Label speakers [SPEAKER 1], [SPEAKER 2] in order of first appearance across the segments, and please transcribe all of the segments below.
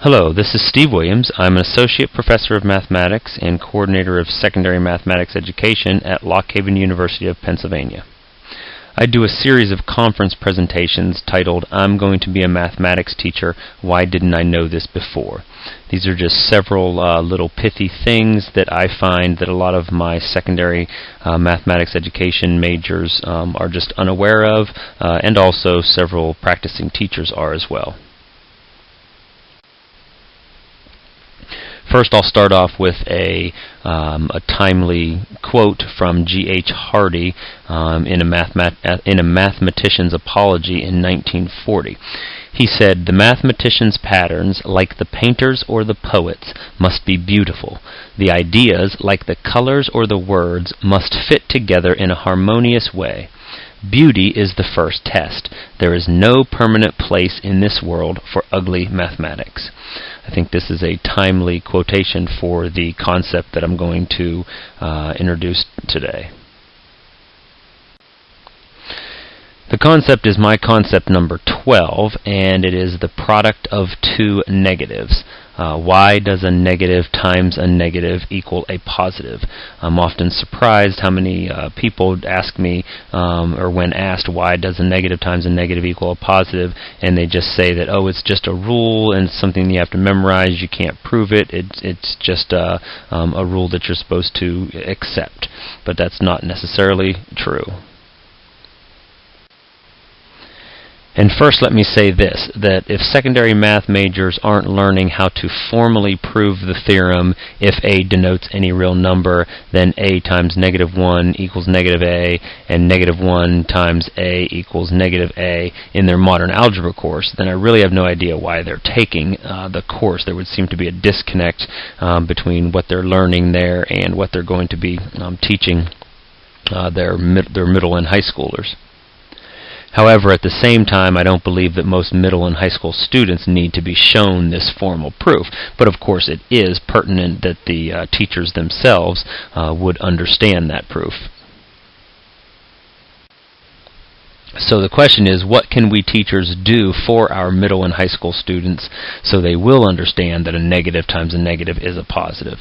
[SPEAKER 1] Hello, this is Steve Williams. I'm an Associate Professor of Mathematics and Coordinator of Secondary Mathematics Education at Lock Haven University of Pennsylvania. I do a series of conference presentations titled, I'm Going to Be a Mathematics Teacher, Why Didn't I Know This Before? These are just several little pithy things that I find that a lot of my secondary mathematics education majors are just unaware of, and also several practicing teachers are as well. First, I'll start off with a timely quote from G.H. Hardy in a Mathematician's Apology in 1940. He said, "The mathematician's patterns, like the painter's or the poet's, must be beautiful. The ideas, like the colors or the words, must fit together in a harmonious way. Beauty is the first test. There is no permanent place in this world for ugly mathematics." I think this is a timely quotation for the concept that I'm going to introduce today. The concept is my concept number 12, and it is the product of two negatives. Why does a negative times a negative equal a positive? I'm often surprised how many people ask me, or when asked, why does a negative times a negative equal a positive, and they just say that, oh, it's just a rule and something you have to memorize, you can't prove it, it's just a rule that you're supposed to accept. But that's not necessarily true. And first let me say this, that if secondary math majors aren't learning how to formally prove the theorem, if A denotes any real number, then A times negative 1 equals negative A, and negative 1 times A equals negative A in their modern algebra course, then I really have no idea why they're taking the course. There would seem to be a disconnect between what they're learning there and what they're going to be teaching their middle and high schoolers. However, at the same time, I don't believe that most middle and high school students need to be shown this formal proof. But of course, it is pertinent that the teachers themselves would understand that proof. So the question is, what can we teachers do for our middle and high school students so they will understand that a negative times a negative is a positive?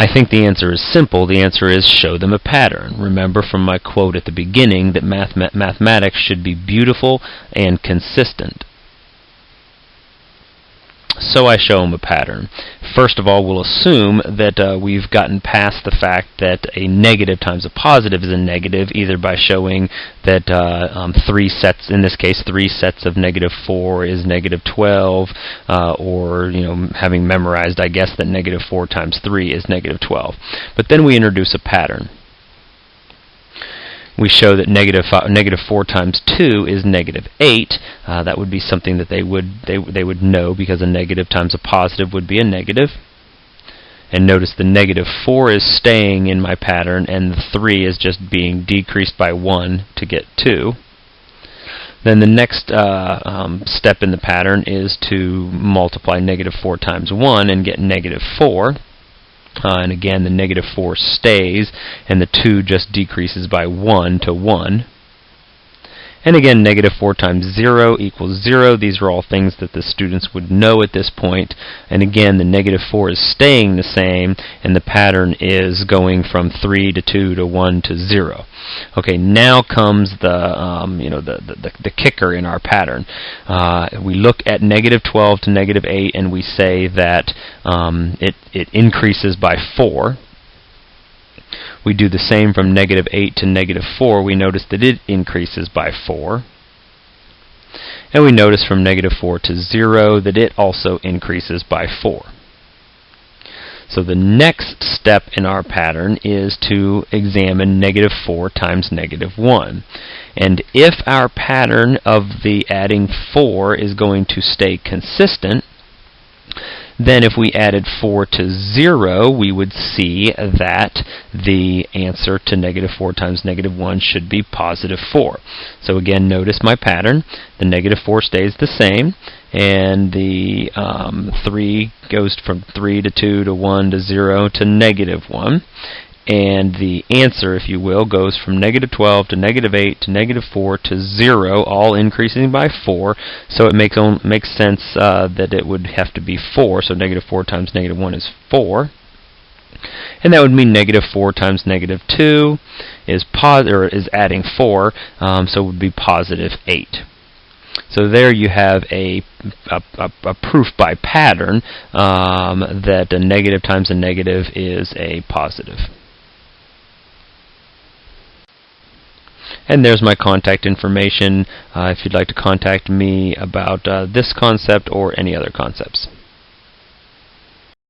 [SPEAKER 1] I think the answer is simple. The answer is show them a pattern. Remember from my quote at the beginning that mathematics should be beautiful and consistent. So I show them a pattern. First of all, we'll assume that we've gotten past the fact that a negative times a positive is a negative, either by showing that in this case, 3 sets of negative 4 is negative 12, or having memorized, I guess, that negative 4 times 3 is negative 12. But then we introduce a pattern. We show that negative 4 times 2 is negative 8. That would be something that they would know, because a negative times a positive would be a negative. And notice the negative 4 is staying in my pattern, and the 3 is just being decreased by 1 to get 2. Then the next step in the pattern is to multiply negative 4 times 1 and get negative 4. And again, the negative 4 stays, and the 2 just decreases by 1 to 1. And again, negative 4 times 0 equals 0. These are all things that the students would know at this point. And again, the negative 4 is staying the same, and the pattern is going from 3 to 2 to 1 to 0. Okay, now comes the kicker in our pattern. We look at negative 12 to negative 8, and we say that it increases by 4. We do the same from negative 8 to negative 4. We notice that it increases by 4. And we notice from negative 4 to 0 that it also increases by 4. So the next step in our pattern is to examine negative 4 times negative 1. And if our pattern of the adding 4 is going to stay consistent, then if we added 4 to 0, we would see that the answer to negative 4 times negative 1 should be positive 4. So again, notice my pattern. The negative 4 stays the same, and the 3 goes from 3 to 2 to 1 to 0 to negative 1. And the answer, if you will, goes from -12 to -8 to -4 to 0, all increasing by 4. So it makes sense that it would have to be 4. So -4 times -1 is 4. And that would mean -4 times -2 is adding 4, so it would be +8. So there you have a proof by pattern that a negative times a negative is a positive. And there's my contact information if you'd like to contact me about this concept or any other concepts.